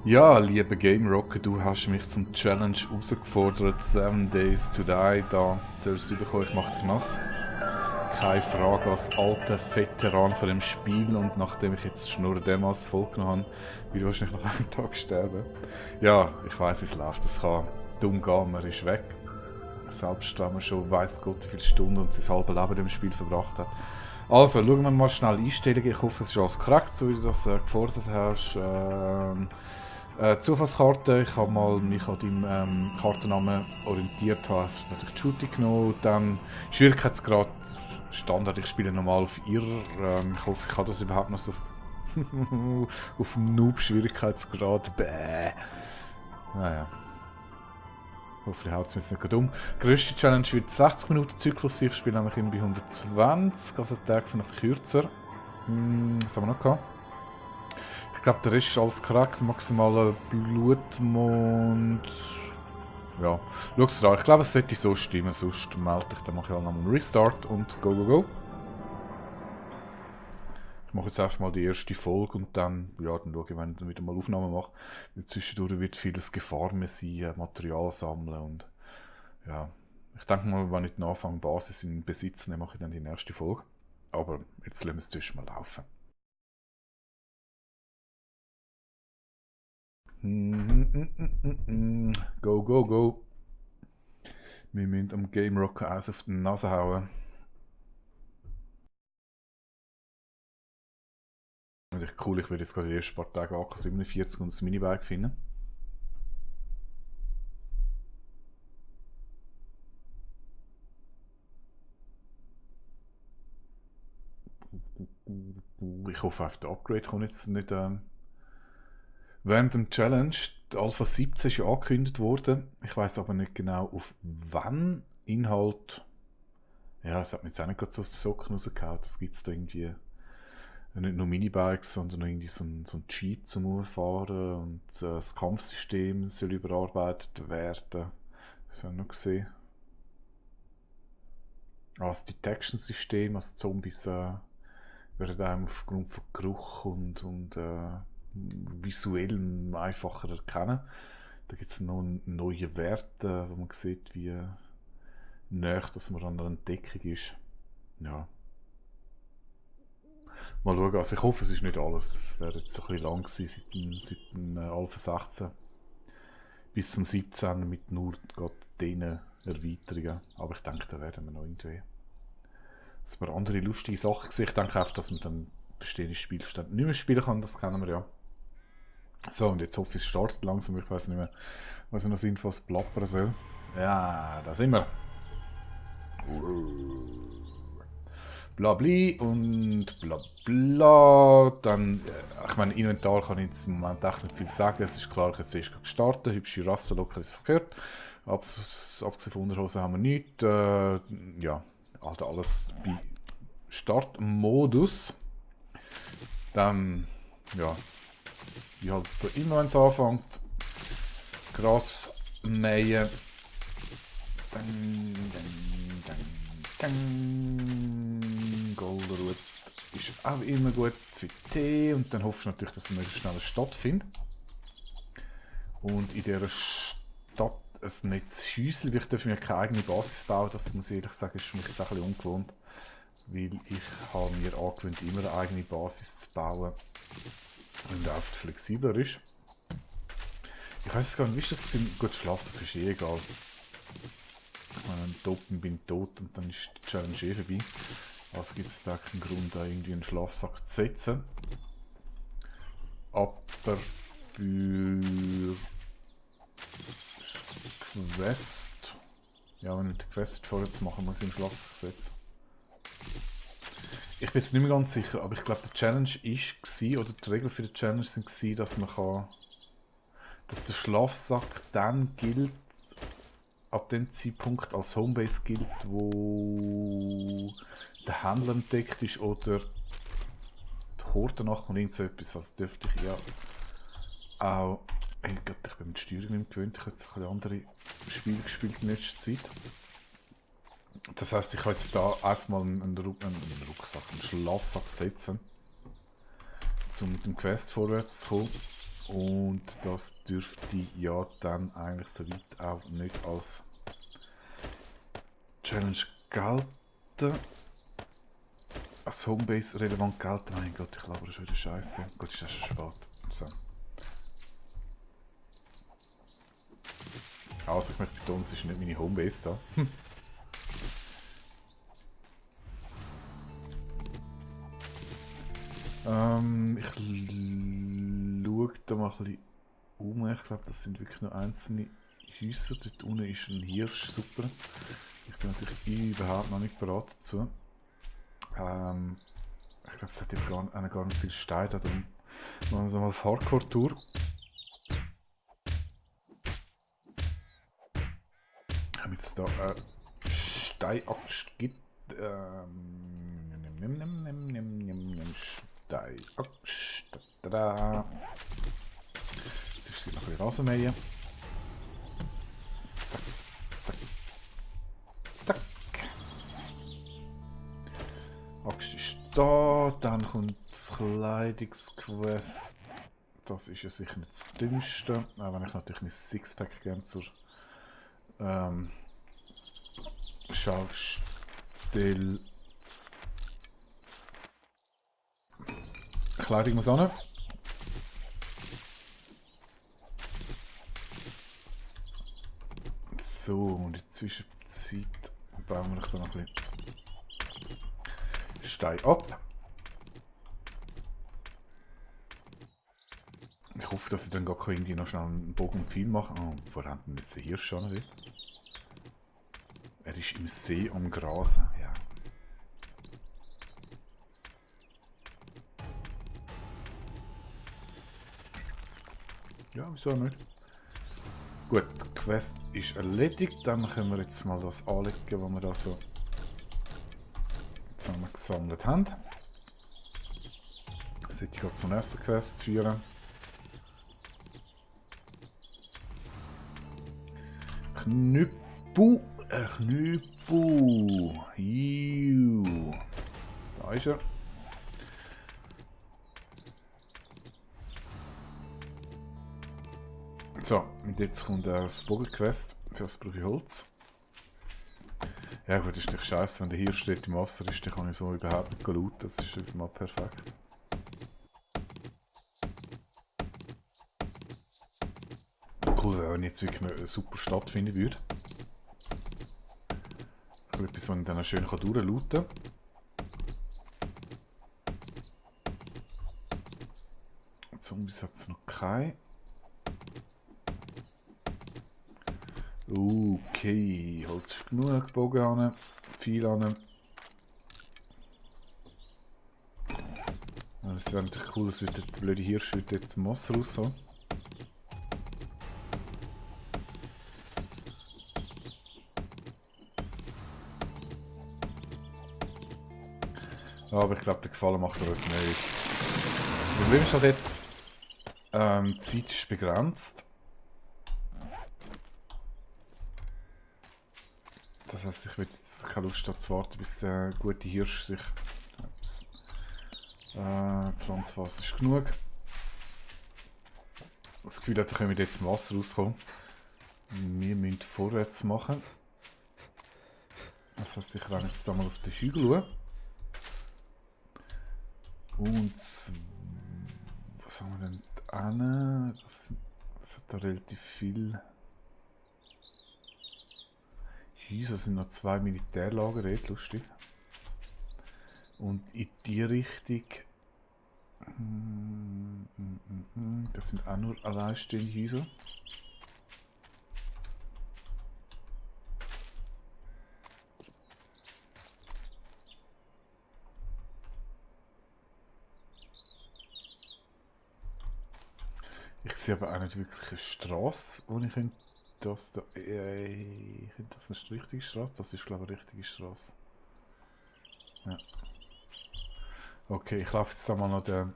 Ja, lieber Game Rocker, du hast mich zum Challenge herausgefordert, 7 Days to Die. Da sollst du bekommen, ich mach dich nass. Keine Frage, als alter Veteran von dem Spiel und nachdem ich jetzt Schnurren dermaßen vollgenommen habe, will ich wahrscheinlich nach einem Tag sterben. Ja, ich weiss, wie es läuft. Es kann dumm gehen, man ist weg. Selbst wenn man schon weiss Gott wie viele Stunden und sein halbes Leben in dem Spiel verbracht hat. Also, schauen wir mal schnell Einstellungen. Ich hoffe, es ist alles korrekt, so wie du das gefordert hast. Zufallskarte, ich habe mal mich an deinem Kartennamen orientiert, habe natürlich die Shooting genommen, dann Schwierigkeitsgrad Standard, ich spiele normal auf Irr, ich hoffe, ich kann das überhaupt noch so auf Noob-Schwierigkeitsgrad, bäh. Naja, hoffentlich haut es mir jetzt nicht gerade um. Die grösste Challenge wird 60 Minuten Zyklus sein, ich spiele nämlich immer bei 120, also die Tage sind noch kürzer. Was haben wir noch gehabt? Ich glaube, der Rest ist alles korrekt. Maximaler Blutmond. Ja, schau's an. Ich glaube, es sollte so stimmen. Sonst melde ich, dann mache ich halt nochmal einen Restart und go, go, go. Ich mache jetzt einfach mal die erste Folge und dann, ja, dann schaue ich, wenn ich dann wieder mal Aufnahmen mache. Weil zwischendurch wird vieles Gefahr mehr sein, Material sammeln und ja. Ich denke mal, wenn ich den Anfang Basis in Besitz nehme, mache ich dann die nächste Folge. Aber jetzt lassen wir es zuerst mal laufen. Go, go, go. Wir müssen am Game Rocker eins auf die Nase hauen. Natürlich cool, ich würde jetzt gerade die ersten paar Tage AK-47 und das Minibike finden. Ich hoffe auf der Upgrade kommt jetzt nicht. Während dem Challenge, die Alpha 17 ist ja angekündigt worden. Ich weiß aber nicht genau auf wann Inhalt. Ja, es hat mir jetzt auch nicht gerade so aus den Socken rausgehauen. Das gibt es da irgendwie nicht nur Minibikes, sondern irgendwie so ein Jeep zum Umfahren und das Kampfsystem soll überarbeitet werden. Das habe ich noch gesehen. Das Detection-System, also Zombies werden einem aufgrund von Geruch und visuellem einfacher erkennen. Da gibt es noch neue Werte, wo man sieht, wie näher dass man an der Entdeckung ist. Ja, mal schauen. Also ich hoffe, es ist nicht alles. Es wäre jetzt ein bisschen lang gewesen seit dem Alpha 16 bis zum 17 mit nur gerade diesen Erweiterungen. Aber ich denke, da werden wir noch irgendwie dass man andere lustige Sachen sehen. Ich denke einfach, dass man dann bestehende Spielstände nicht mehr spielen kann, das kennen wir ja. So, und jetzt hoffe ich, es startet langsam. Ich weiß nicht mehr, was ich noch sinnvolles plappern soll. Ja, da sind wir. Blabli und bla bla. Dann, ich meine, Inventar kann ich jetzt im Moment echt nicht viel sagen. Es ist klar, ich jetzt erst gestartet. Hübsche Rasse, locker ist es gehört. Abgesehen von Unterhosen haben wir nichts. Ja, halt alles bei Startmodus. Dann, ja, wie halt so immer, wenn es anfängt. Gras mähen. Goldenrot ist auch immer gut für Tee. Und dann hoffe ich natürlich, dass ich möglichst schnell eine Stadt finde. Und in dieser Stadt ein nettes Häuschen. Ich darf mir keine eigene Basis bauen. Das muss ich ehrlich sagen, ist für mich jetzt ein bisschen ungewohnt. Weil ich habe mir angewöhnt, immer eine eigene Basis zu bauen. Und oft flexibler ist. Ich weiß gar nicht, wie ist das? Gut, Schlafsack ist eh egal. Tot bin tot und dann ist die Challenge eh vorbei. Also gibt es da keinen Grund, da irgendwie einen Schlafsack zu setzen. Aber für Quest. Ja, wenn ich die Quest vorwärts machen muss ich einen Schlafsack setzen. Ich bin jetzt nicht mehr ganz sicher, aber ich glaube, die Challenge war, oder die Regeln für die Challenge waren, dass man kann. Dass der Schlafsack dann gilt, ab dem Zeitpunkt als Homebase gilt, wo der Händler entdeckt ist oder die Horde nachkommt, irgend so etwas. Also dürfte ich ja auch. Hey Gott, ich bin mit Steuerung nicht gewöhnt, ich habe jetzt ein bisschen andere Spiele gespielt in letzter Zeit. Das heisst, ich kann jetzt da einfach mal einen Rucksack, einen Schlafsack setzen, um mit dem Quest vorwärts zu kommen. Und das dürfte ja dann eigentlich soweit auch nicht als Challenge gelten. Als Homebase relevant gelten. Mein Gott, ich glaube, das ist wieder scheiße. Gott, ist das schon spät. So. Also, ich möchte betonen, es ist nicht meine Homebase da. Ich schaue da mal ein bisschen um. Ich glaube, das sind wirklich nur einzelne Häuser. Dort unten ist ein Hirsch, super. Ich bin natürlich überhaupt noch nicht bereit dazu. Ich glaube, es hat ja gar nicht viel Stein da drum. Machen wir so mal auf Hardcore-Tour. Wenn es da eine Steinaxt gibt. Steinaxt. Tada. Jetzt ist sie noch ein bisschen Rasenmähen. Zack, zack, zack. Axt ist da. Dann kommt das Kleidungsquest. Das ist ja sicher nicht das Dümmste. Auch wenn ich natürlich mein Sixpack gerne zur Schaustelle Kleidung muss an. So, und in der Zwischenzeit bauen wir da noch ein bisschen Stein ab. Ich hoffe, dass ich dann gar irgendwie noch schnell einen Bogen und Pfeil mache. Oh, wo rennt denn jetzt der Hirsch schon wieder? Er ist im See am Grasen, ja. Ja, wieso nicht? Gut, die Quest ist erledigt. Dann können wir jetzt mal das anlegen, was wir da so zusammen gesammelt haben. Das sollte ich gerade zur nächsten Quest führen. Knüppu. Knüppu. Juhu. Da ist er. So, und jetzt kommt das Bogenquest. Für das brauche ich Holz. Ja gut, das ist nicht scheiße, wenn der Hirsch steht im Wasser ist, dann kann ich so überhaupt nicht looten. Das ist wieder mal perfekt. Cool, wenn ich jetzt wirklich eine super Stadt finden würde. Etwas, was ich dann schön durchlooten kann. Zombies hat es noch keine. Okay, Holz ist genug, Bogen an, Pfeil an. Das wäre natürlich cool, dass der blöde Hirsch jetzt zum Wasser rauskommt. Aber ich glaube, der Gefallen macht er uns nicht. Das Problem ist halt jetzt, die Zeit ist begrenzt. Das heisst, ich will jetzt keine Lust haben zu warten, bis der gute Hirsch sich... Pflanzwasser ist genug. Das Gefühl hat, da können wir jetzt zum Wasser rauskommen. Wir müssen vorwärts machen. Das heisst, ich renne jetzt da mal auf den Hügel schauen. Und was haben wir denn da? Das hat da relativ viel. Häuser sind noch 2 Militärlager, lustig. Und in die Richtung. Das sind auch nur alleinstehende Häuser. Ich sehe aber auch nicht wirklich eine Straße, wo ich das da. Ich finde das nicht die richtige Straße. Das ist, glaube ich, eine richtige Straße. Ja. Okay, ich laufe jetzt da mal noch den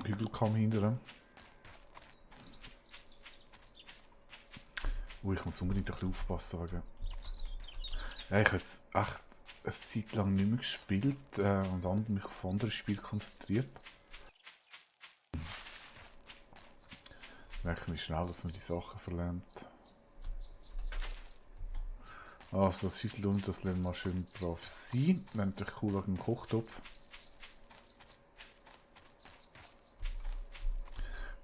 Hügelkamm hinterher. Ich muss unbedingt ein bisschen aufpassen. Wegen. Ja, ich habe jetzt echt eine Zeit lang nicht mehr gespielt und mich auf andere Spiele konzentriert. merke mich schnell, dass man die Sachen verlernt. Also das Häuschen unten, das lassen wir schön brav sein. Natürlich cool wegen dem Kochtopf.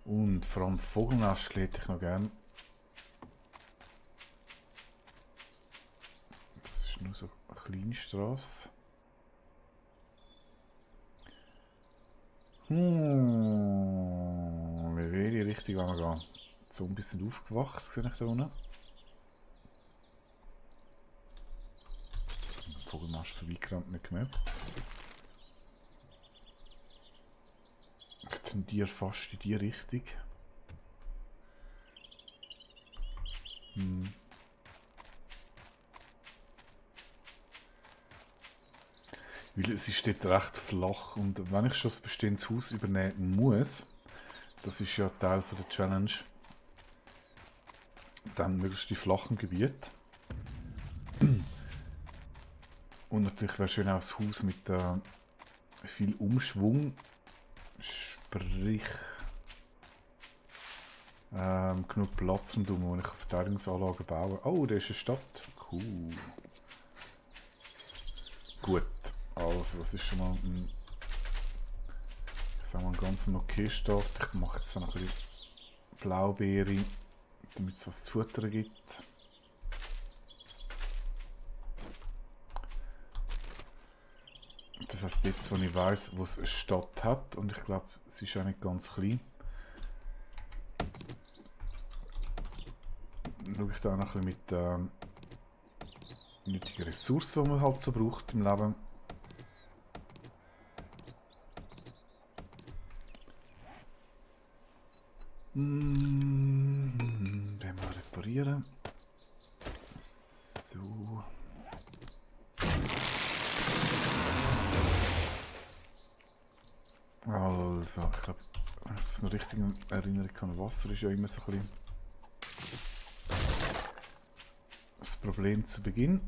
Und vor allem Vogelnest hätte ich noch gern. Das ist nur so eine kleine Straße. In welche Richtung wollen wir gehen? Die Zombies sind aufgewacht, sehe ich da unten. Vogelnest vorbeigerannt, nicht gemerkt. Ich tendiere fast in die Richtung. Weil es ist dort recht flach und wenn ich schon das bestehendes Haus übernehmen muss, das ist ja Teil von der Challenge, dann möglichst die flachen Gebiete. Und natürlich wäre schön auch das Haus mit viel Umschwung, sprich genug Platz um wo ich Verteidigungsanlagen bauen. Oh, da ist eine Stadt. Cool. Gut, also das ist schon mal ein, ich sag mal, ein ganz okay Start. Ich mache jetzt noch ein bisschen Blaubeere, damit es was zu futtern gibt. Das heisst, jetzt, wo ich weiss, wo es eine Stadt hat, und ich glaube, es ist auch nicht ganz klein, schaue ich da auch noch ein bisschen mit nötigen Ressourcen, die man halt so braucht im Leben. Den mal reparieren. So. Also, ich glaube, wenn ich das noch richtig erinnern kann, Wasser ist ja immer so ein bisschen das Problem zu Beginn.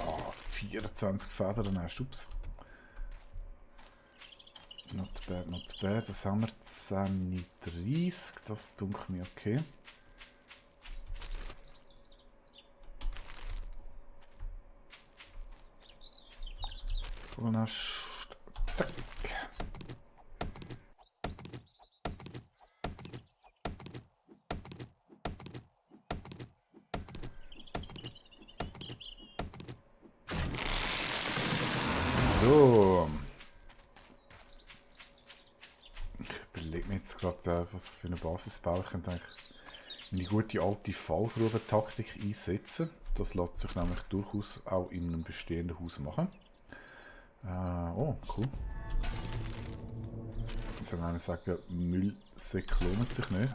Oh, 24 Federn hast du. Ups. Not bad, not bad. Das haben wir 10,30. Das dunkelt mir okay. So. Ich überlege mir jetzt gerade, was ich für eine Basis baue. Ich könnte eigentlich eine gute alte Fallgrubentaktik einsetzen. Das lässt sich nämlich durchaus auch in einem bestehenden Haus machen. Oh, cool. Ich soll einer sagen, Müllsäcke lohnt sich nicht.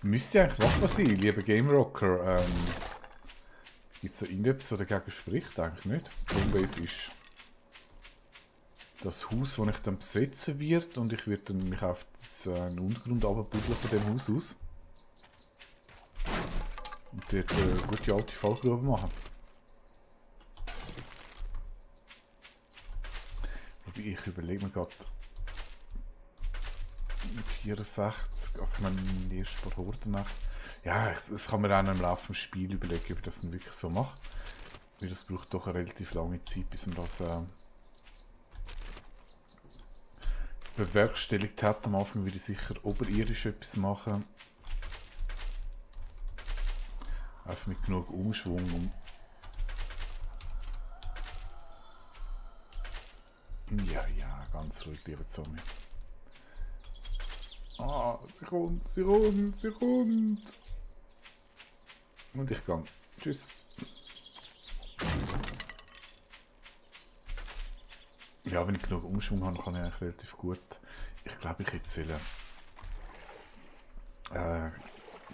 Müsste eigentlich machbar sein, lieber Game Rocker. Gibt es da irgendetwas, das dagegen spricht? Eigentlich nicht. Homebase ist das Haus, das ich dann besetzen werde, und ich werde dann mich auf den Untergrund runterbuddeln von dem Haus aus. Und dort eine gute alte Fallgrube machen. Wobei ich überlege mir gerade, mit 64, also ich meine, die ersten paar Horden nach. Ja, das kann man auch im Laufe des Spiels überlegen, ob ich das dann wirklich so mache. Weil das braucht doch eine relativ lange Zeit, bis man das bewerkstelligt hat. Am Anfang würde ich sicher oberirdisch etwas machen. Einfach mit genug Umschwung. Ja, ganz ruhig, lieber Zombie. Ah, sie kommt. Und ich gehe. Tschüss. Ja, wenn ich genug Umschwung habe, kann ich eigentlich relativ gut. Ich glaube, ich hätte sollen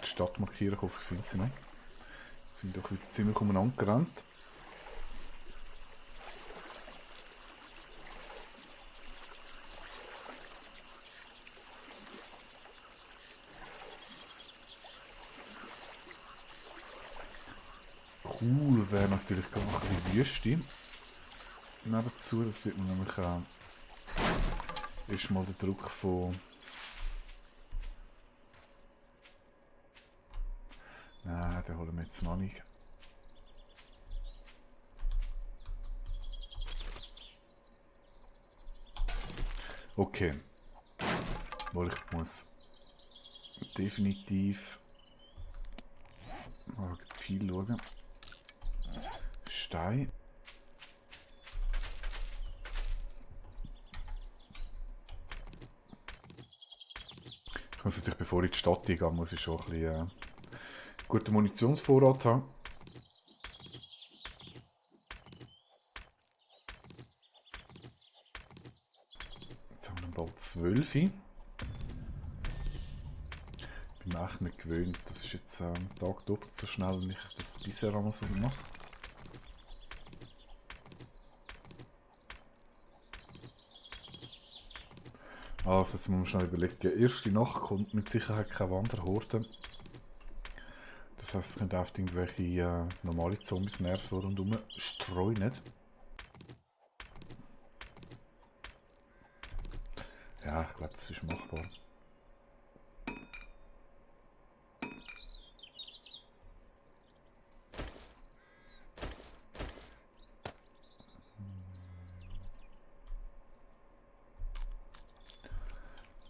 die Stadt markieren. Ich hoffe, ich finde sie noch. Ich bin doch ziemlich umeinander gerannt. Cool wäre natürlich gerade noch ein bisschen Wüste. Nebenzu, das wird mir nämlich erstmal der Druck von... Nein, den holen wir jetzt noch nicht. Okay. Weil ich muss definitiv mal viel schauen. Stein. Ich muss natürlich, bevor ich in die Stadt gehe, muss ich schon ein bisschen guten Munitionsvorrat haben. Jetzt haben wir bald 12. Ich bin mir echt nicht gewöhnt. Das ist jetzt am Tag doppelt so schnell, wie ich das bisher einmal so mache. Also jetzt muss man schnell überlegen. Die erste Nacht kommt mit Sicherheit keine Wanderhorde. Das heisst, es können oft irgendwelche normale Zombies nerven rundherum streuen. Ja, ich glaube, das ist machbar.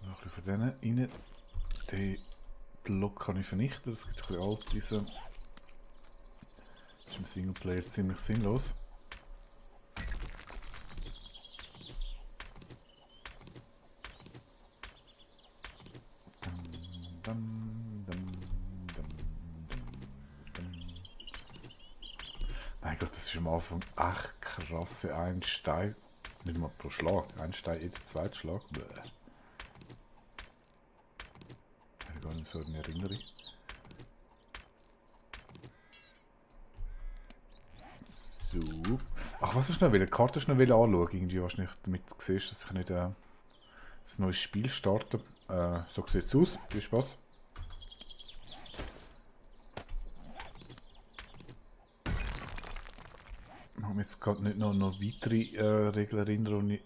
Noch ein bisschen von denen rein. Den Block kann ich vernichten, das gibt ein bisschen Altreisen. Das ist im Singleplayer ziemlich sinnlos. Mein Gott, das ist am Anfang echt krasse ein Stein. Nicht mal pro Schlag, ein Stein jeder zweite Schlag. Bäh. Ich habe gar nicht so eine Erinnerung. So. Ach, was ist noch? Die Karte ist noch anschauen. Irgendwie wahrscheinlich, damit du siehst, dass ich nicht ein neues Spiel starte. So sieht es aus. Viel Spaß. Ich habe jetzt gerade nicht noch weitere Regeln erinnern, die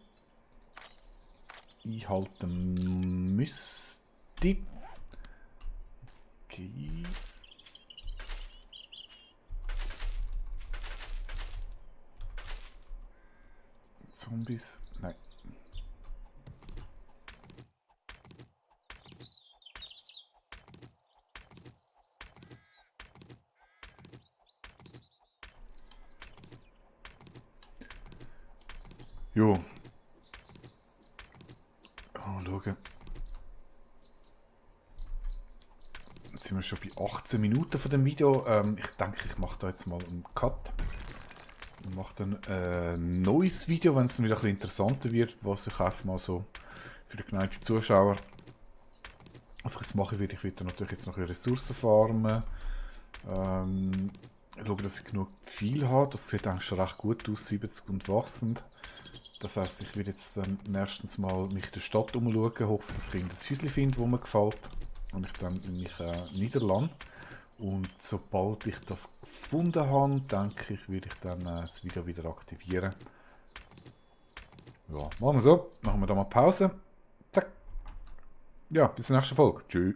ich einhalten müsste. Okay. Zombies? Nein. Jo. Schauen. Jetzt sind wir schon bei 18 Minuten von dem Video. Ich denke, ich mache da jetzt mal einen Cut. Und mache dann ein neues Video, wenn es dann wieder ein bisschen interessanter wird, was ich einfach mal so für die geneigten Zuschauer. Was ich jetzt mache, ich werde natürlich jetzt noch Ressourcen farmen. Schauen, dass ich genug viel habe. Das sieht eigentlich schon recht gut aus, 70 und wachsend. Das heisst, ich werde jetzt dann erstens mal mich in der Stadt umschauen, hoffe, dass ich ein Häuschen finde, das mir gefällt. Und ich dann mich niederlasse. Und sobald ich das gefunden habe, denke ich, werde ich dann das Video wieder aktivieren. Ja, machen wir so. Machen wir da mal Pause. Zack. Ja, bis zur nächsten Folge. Tschüss.